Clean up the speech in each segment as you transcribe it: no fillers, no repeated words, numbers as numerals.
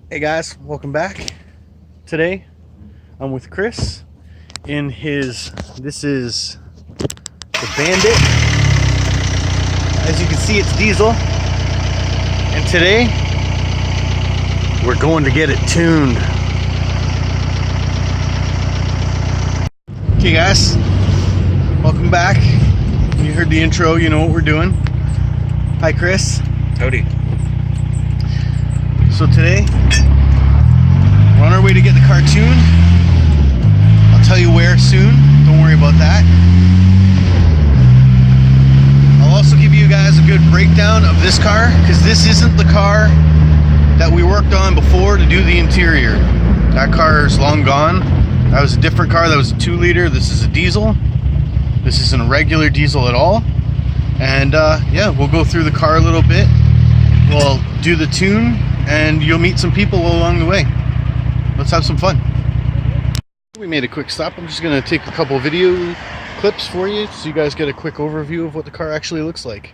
Hey guys, welcome back. Today I'm with Chris in this is the Bandit. As you can see, it's diesel. And today we're going to get it tuned. Okay guys, welcome back. You heard the intro, you know what we're doing. Hi Chris. Howdy. So today, we're on our way to get the car tuned. I'll tell you where soon, don't worry about that. I'll also give you guys a good breakdown of this car, because this isn't the car that we worked on before to do the interior. That car is long gone. That was a different car, that was a 2-liter. This is a diesel. This isn't a regular diesel at all. And yeah, we'll go through the car a little bit. We'll do the tune, and you'll meet some people along the way. Let's have some fun. We made a quick stop. I'm just gonna take a couple video clips for you so you guys get a quick overview of what the car actually looks like.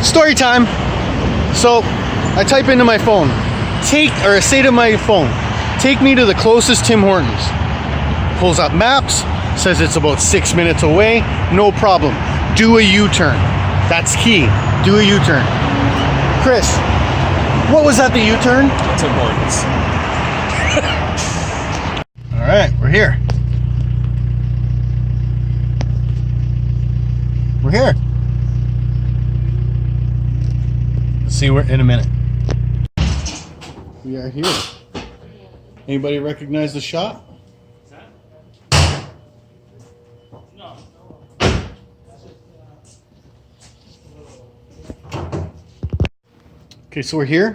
Story time. So I type into my phone, I say to my phone, take me to the closest Tim Hortons. Pulls up maps, says it's about 6 minutes away. No problem. Do a U-turn. That's key. Do a U-turn. Chris, what was that, the U-turn? Tim Hortons. All right, we're here. We're here. See, we're in a minute. We are here. Anybody recognize the shot? No. Okay, so we're here.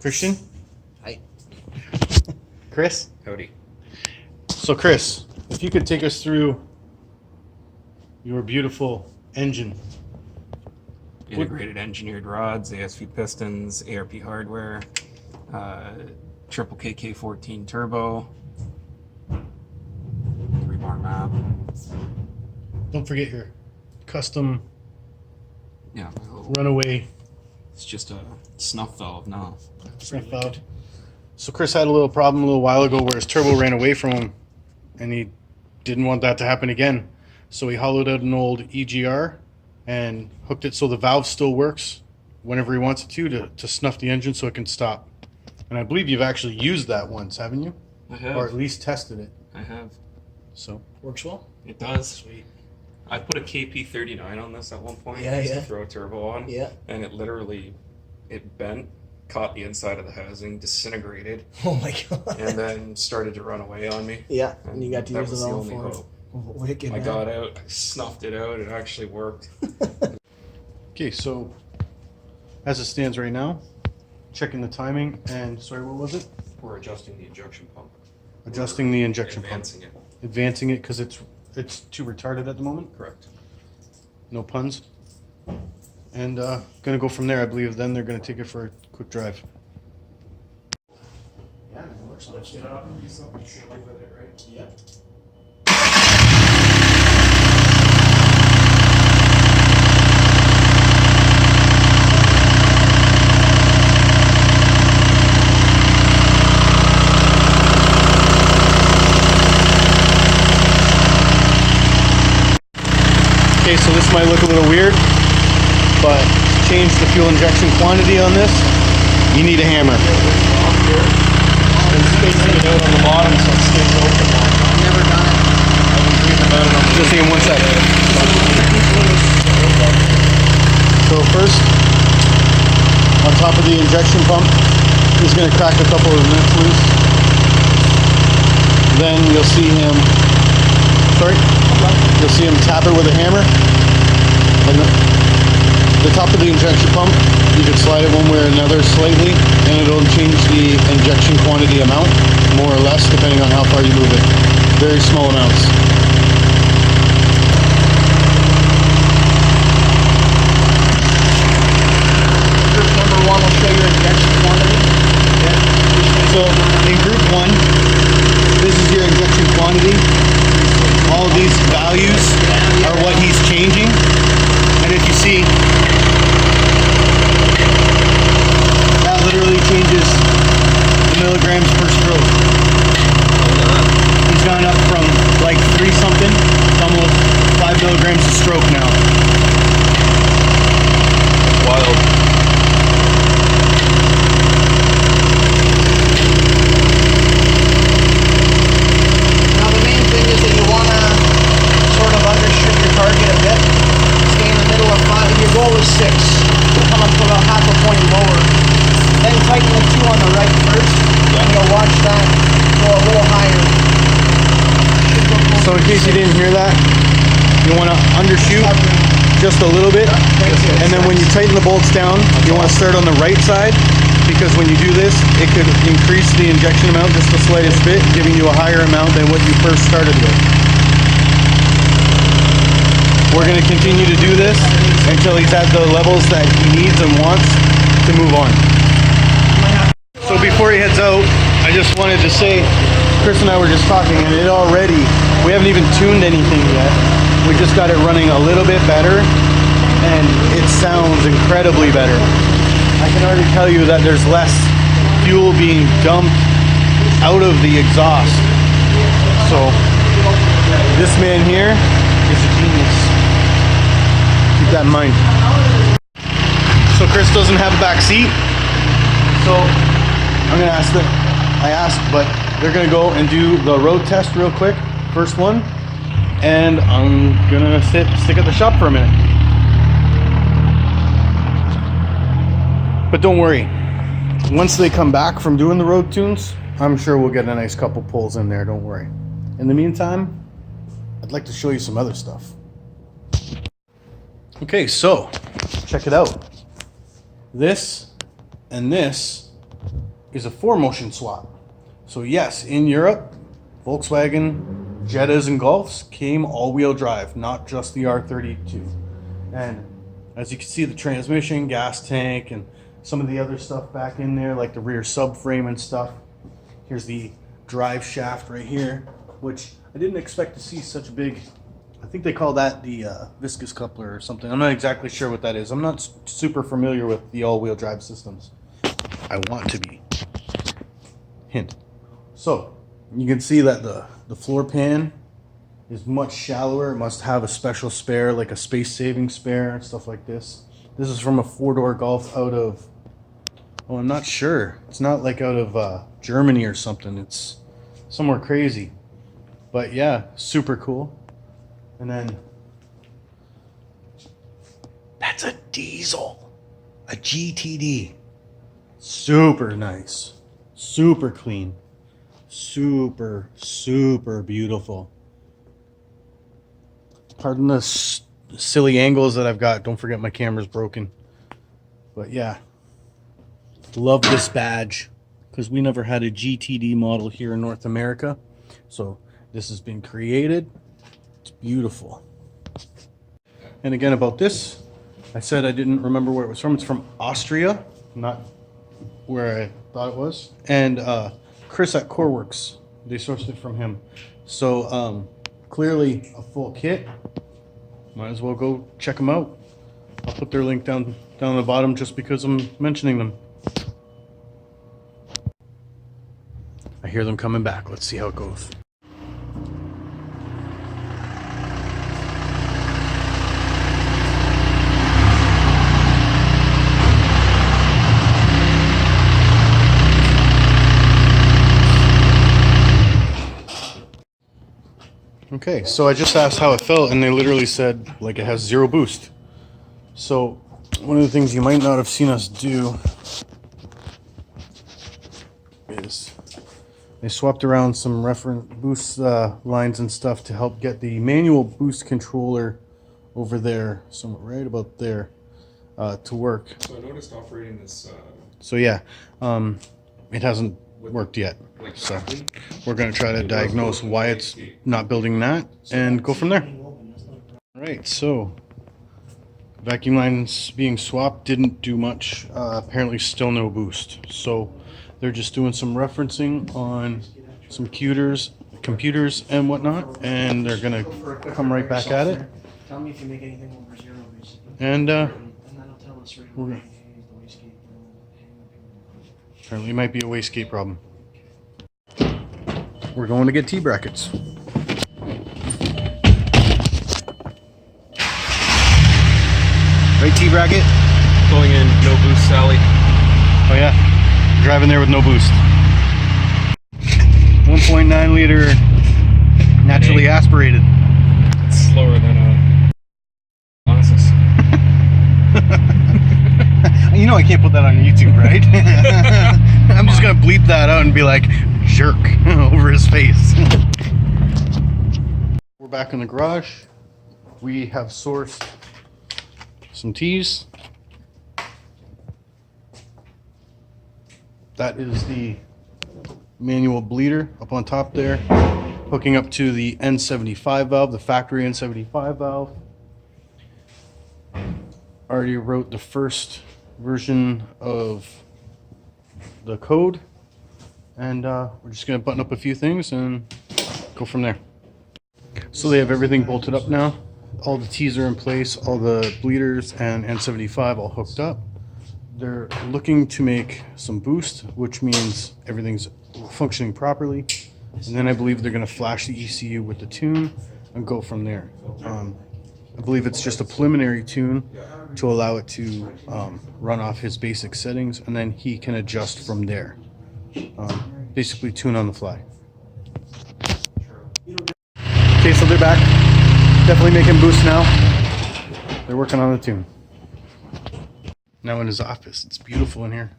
Christian? Hi. Chris? Howdy. So Chris, if you could take us through your beautiful engine. Integrated engineered rods, ASV pistons, ARP hardware, triple KK14 turbo, 3-bar map. Don't forget your custom Yeah, my little, runaway it's just a snuff valve now. snuff valve. So Chris had a little problem a little while ago where his turbo ran away from him, and he didn't want that to happen again. So he hollowed out an old EGR and hooked it so the valve still works whenever he wants it to snuff the engine so it can stop. And I believe you've actually used that once, haven't you? I have. Or at least tested it. I have. So Works well? It does. Sweet. I put a KP39 on this at one point Yeah, just yeah. to throw a turbo on. Yeah. And it literally, it bent, caught the inside of the housing, disintegrated, Oh my god. and then started to run away on me. Yeah, and you got to that use was it the all only for it. hope. Wicked, I man. got out, I snuffed it out, it actually worked. okay, so as it stands right now, checking the timing and sorry, what was it? We're adjusting the injection pump. Adjusting the injection pump. Advancing it. Advancing it because it's too retarded at the moment. Correct. No puns. And gonna go from there. I believe then they're gonna take it for a quick drive. Yeah, it works nice. Yeah. Okay, so this might look a little weird, but to change the fuel injection quantity on this, you need a hammer. Been spacing it out on the bottom so it stays open. Never done it. I've been reading about it on the Just in one second. So first, on top of the injection pump, he's going to crack a couple of nuts loose. Then you'll see him, you'll see him tap it with a hammer. And the top of the injection pump, you can slide it one way or another slightly, and it'll change the injection quantity amount, more or less, depending on how far you move it. Very small amounts. Group number 1 will show your injection quantity. So in group 1, this is your injection quantity. All these values are what he's changing. And if you see, that literally changes the milligrams per stroke. He's gone up from like 3 something to almost 5 milligrams a stroke now. Wild. Now the main thing is that you want to sort of undershoot your target a bit. Stay in the middle of 5. If your goal is 6, come up to about half a point lower. Then tighten the 2 on the right first, and you'll watch that go a little higher. So in case you didn't hear that, you want to undershoot just a little bit, and then when you tighten the bolts down, you want to start on the right side, because when you do this, it could increase the injection amount just the slightest bit, giving you a higher amount than what you first started with. We're going to continue to do this until he's at the levels that he needs and wants to move on. So before he heads out, I just wanted to say, Chris and I were just talking, and we haven't even tuned anything yet. We just got it running a little bit better, and it sounds incredibly better. I can already tell you that there's less fuel being dumped out of the exhaust. So this man here is a genius. Keep that in mind. So Chris doesn't have a back seat, so I'm gonna ask but they're gonna go and do the road test real quick, first one, and I'm gonna stick at the shop for a minute. But don't worry, once they come back from doing the road tunes, I'm sure we'll get a nice couple pulls in there, don't worry. In the meantime, I'd like to show you some other stuff. Okay, so check it out. This and this is a 4-motion swap. So yes, in Europe, Volkswagen Jettas and Golfs came all-wheel drive, not just the R32. And as you can see, the transmission, gas tank, and some of the other stuff back in there, like the rear subframe and stuff. Here's the drive shaft right here, which I didn't expect to see such a big, I think they call that the viscous coupler or something. I'm not exactly sure what that is. I'm not super familiar with the all-wheel drive systems. I want to be. Hint. So you can see that the floor pan is much shallower. It must have a special spare, like a space-saving spare and stuff like this. This is from a 4-door Golf out of, oh, I'm not sure. It's not like out of Germany or something. It's somewhere crazy. But yeah, super cool. And then that's a diesel, a GTD. Super nice, super clean, super beautiful. Pardon the silly angles that I've got. Don't forget my camera's broken. But yeah, love this badge because we never had a GTD model here in North America. So this has been created. It's beautiful. And again, about this, I said I didn't remember where it was from. It's from Austria, not where I thought it was. And Chris at CoreWorks, they sourced it from him. So clearly a full kit. Might as well go check them out. I'll put their link down at the bottom just because I'm mentioning them. I hear them coming back. Let's see how it goes. Okay, so I just asked how it felt, and they literally said, like, it has 0 boost. So, one of the things you might not have seen us do is they swapped around some reference boost lines and stuff to help get the manual boost controller over there, somewhere right about there, to work. So I noticed operating this. So yeah, it hasn't worked yet. So we're going to try to diagnose why it's not building that and go from there. All right, so vacuum lines being swapped didn't do much. Apparently still no boost. So they're just doing some referencing on some computers and whatnot, and they're going to come right back at it. Tell me if you make anything over 0, basically. And that'll tell us right away. Apparently it might be a wastegate problem. We're going to get T-brackets. Right, T-bracket? Pulling in no boost, Sally. Oh yeah, driving there with no boost. 1.9 liter, naturally aspirated. It's slower than Genesis. You know I can't put that on YouTube, right? I'm just gonna bleep that out and be like, jerk, over his face. We're back in the garage. We have sourced some T's. That is the manual bleeder up on top there, hooking up to the N75 valve, the factory N75 valve. Already wrote the first version of the code, and we're just going to button up a few things and go from there. So they have everything bolted up now. All the T's are in place, all the bleeders and N75 all hooked up. They're looking to make some boost, which means everything's functioning properly. And then I believe they're going to flash the ECU with the tune and go from there. I believe it's just a preliminary tune to allow it to run off his basic settings, and then he can adjust from there. Basically tune on the fly. Okay, so they're back. Definitely making boost now. They're working on the tune. Now in his office. It's beautiful in here.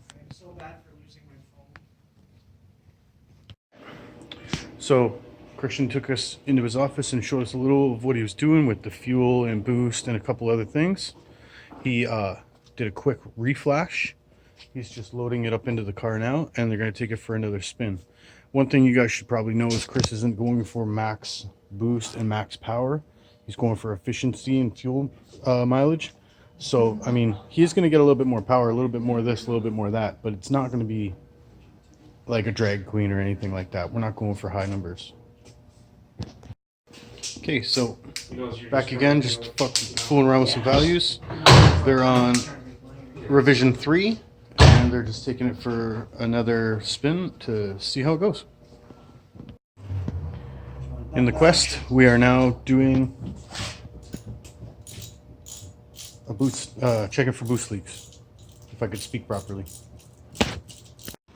So Christian took us into his office and showed us a little of what he was doing with the fuel and boost and a couple other things. He did a quick reflash. He's just loading it up into the car now, and they're going to take it for another spin. One thing you guys should probably know is Chris isn't going for max boost and max power. He's going for efficiency and fuel mileage. So, I mean, he's going to get a little bit more power, a little bit more of this, a little bit more of that, but it's not going to be like a drag queen or anything like that. We're not going for high numbers. Okay, so back again, just fooling around with some values. They're on revision 3, and they're just taking it for another spin to see how it goes. In the Quest, we are now doing a boost, checking for boost leaks, if I could speak properly.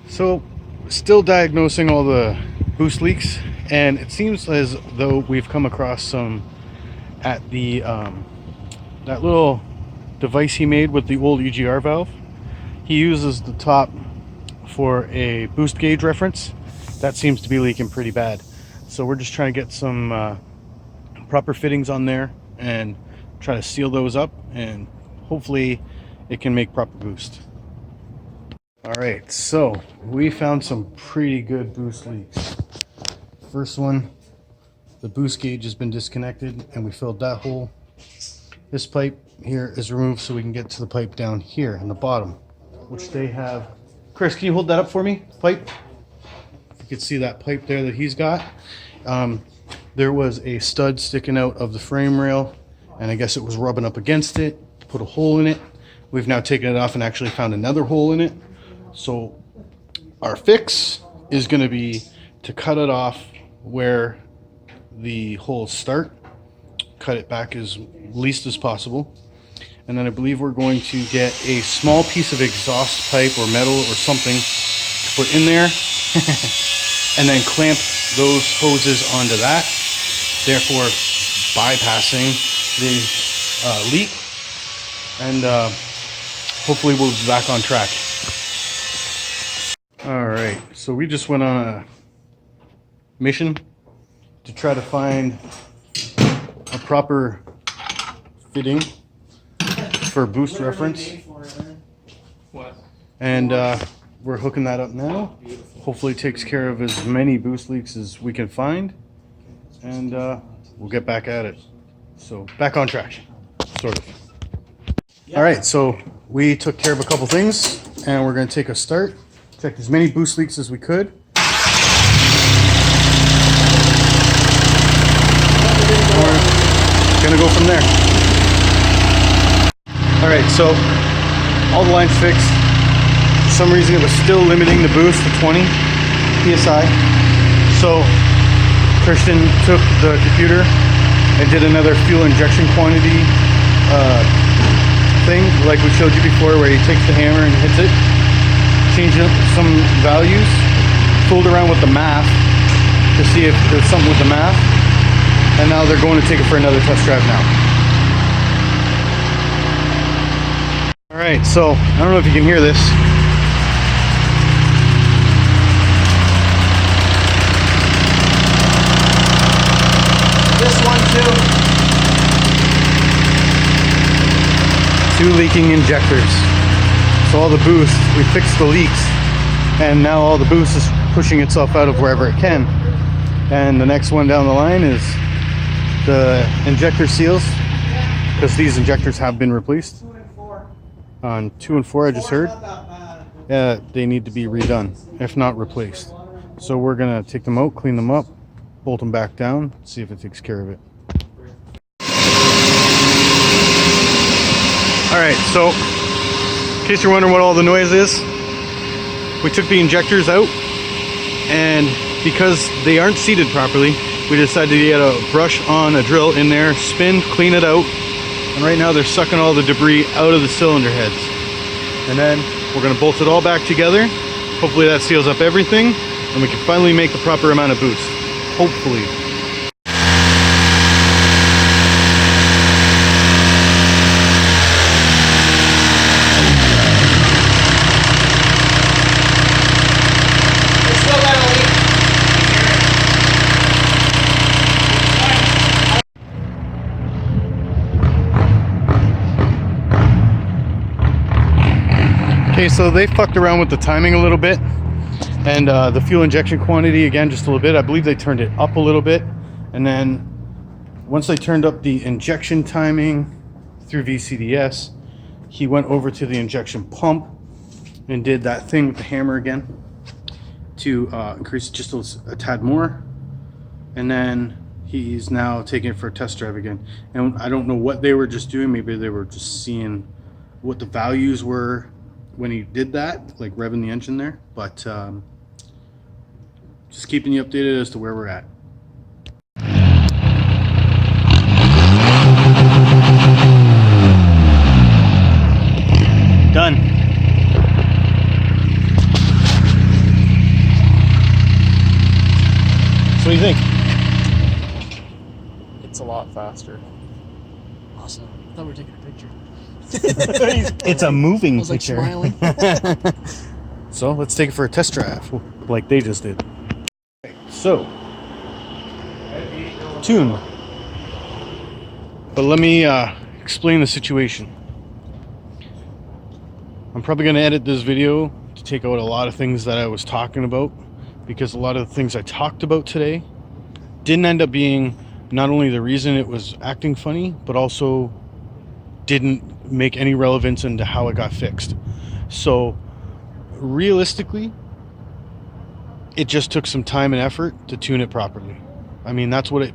So, still diagnosing all the boost leaks, and it seems as though we've come across some at the that little device he made with the old EGR valve. He uses the top for a boost gauge reference. That seems to be leaking pretty bad. So we're just trying to get some proper fittings on there and try to seal those up, and hopefully it can make proper boost. All right, so we found some pretty good boost leaks. First one, the boost gauge has been disconnected and we filled that hole. This pipe here is removed so we can get to the pipe down here in the bottom, which they have. Chris, can you hold that up for me? Pipe. You can see that pipe there that he's got. There was a stud sticking out of the frame rail, and I guess it was rubbing up against it, put a hole in it. We've now taken it off and actually found another hole in it. So our fix is going to be to cut it off where the holes start, cut it back as least as possible, and then I believe we're going to get a small piece of exhaust pipe or metal or something to put in there and then clamp those hoses onto that, therefore bypassing the leak, and hopefully we'll be back on track. All right, so we just went on a mission to try to find a proper fitting for boost reference. What? And we're hooking that up now. Hopefully it takes care of as many boost leaks as we can find. And we'll get back at it. So back on track, sort of. All right, so we took care of a couple things and we're gonna take a start. Check as many boost leaks as we could. We're gonna go from there. All right, so all the lines fixed. For some reason it was still limiting the boost to 20 PSI. So Christian took the computer and did another fuel injection quantity thing like we showed you before, where he takes the hammer and hits it, changed some values, fooled around with the math to see if there's something with the math, and now they're going to take it for another test drive now. Alright, so I don't know if you can hear this. This one too. Two leaking injectors. So all the boost, we fixed the leaks, and now all the boost is pushing itself out of wherever it can. And the next one down the line is the injector seals, because these injectors have been replaced. 2 and 4. On 2 and 4, I just heard. They need to be redone, if not replaced. So we're gonna take them out, clean them up, bolt them back down, see if it takes care of it. Alright, so in case you're wondering what all the noise is, we took the injectors out, and because they aren't seated properly, we decided to get a brush on a drill in there, spin, clean it out, and right now they're sucking all the debris out of the cylinder heads. And then we're going to bolt it all back together. Hopefully that seals up everything, and we can finally make the proper amount of boost. Hopefully. Okay, so they fucked around with the timing a little bit, and the fuel injection quantity again just a little bit. I believe they turned it up a little bit, and then once they turned up the injection timing through VCDS, he went over to the injection pump and did that thing with the hammer again to increase it just a tad more, and then he's now taking it for a test drive again. And I don't know what they were just doing. Maybe they were just seeing what the values were when he did that, like revving the engine there, but just keeping you updated as to where we're at. Done. So what do you think? It's a lot faster. Awesome. I thought we were taking a picture. It's a moving picture. Smiling. So let's take it for a test drive, like they just did. So, tune. But let me explain the situation. I'm probably going to edit this video to take out a lot of things that I was talking about, because a lot of the things I talked about today didn't end up being not only the reason it was acting funny, but also didn't make any relevance into how it got fixed. So realistically, it just took some time and effort to tune it properly. I mean, that's what it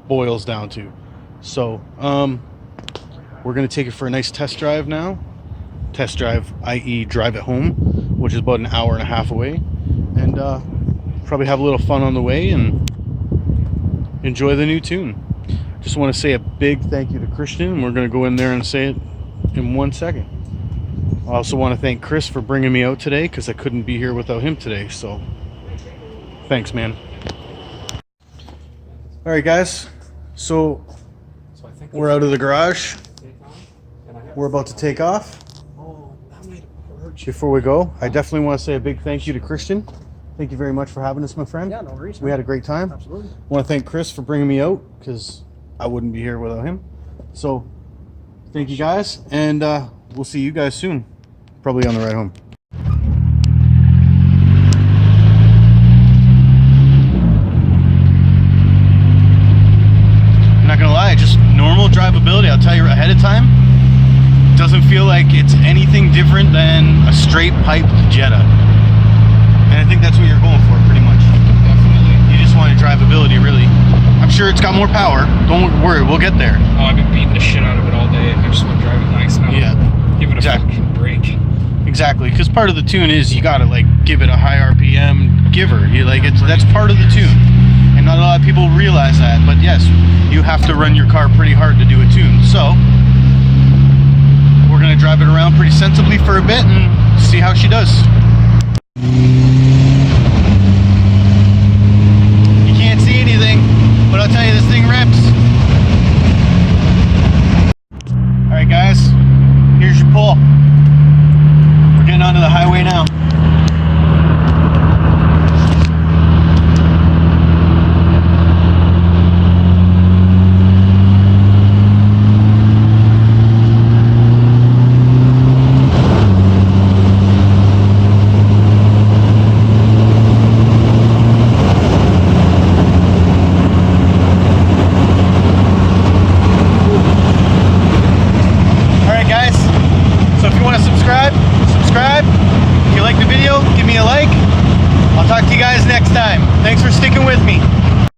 boils down to. So we're gonna take it for a nice test drive now. Test drive, i.e. drive it home, which is about an hour and a half away, and probably have a little fun on the way and enjoy the new tune. Just want to say a big thank you to Christian. We're going to go in there and say it in 1 second. I also want to thank Chris for bringing me out today, because I couldn't be here without him today. So thanks, man. All right, guys. So I think we're out of the garage. take on, and I have We're about to take off. Oh, that might hurt you. Before we go, I definitely want to say a big thank you to Christian. Thank you very much for having us, my friend. Yeah, no worries. We had a great time. Absolutely. I want to thank Chris for bringing me out, because I wouldn't be here without him. So Thank you guys, and we'll see you guys soon, probably on the ride home. I'm not gonna lie, just normal drivability, I'll tell you ahead of time, doesn't feel like it's anything different than a straight pipe Jetta. And I think that's what you're going for, pretty much. Definitely. You just want drivability, really. I'm sure it's got more power. Don't worry, we'll get there. Oh, I've been beating the shit out of it all day. I just want to drive it nice now. Yeah. Give it a Exactly. fucking break. Exactly, because part of the tune is you gotta like give it a high RPM giver. You like that's part of the tune, and not a lot of people realize that. But yes, you have to run your car pretty hard to do a tune. So we're gonna drive it around pretty sensibly for a bit and see how she does. You can't see anything, but I'll tell you this thing rips. All right, guys, here's your pull. We're getting onto the highway now. All right, guys. So if you want to subscribe. If you like the video, give me a like. I'll talk to you guys next time. Thanks for sticking with me.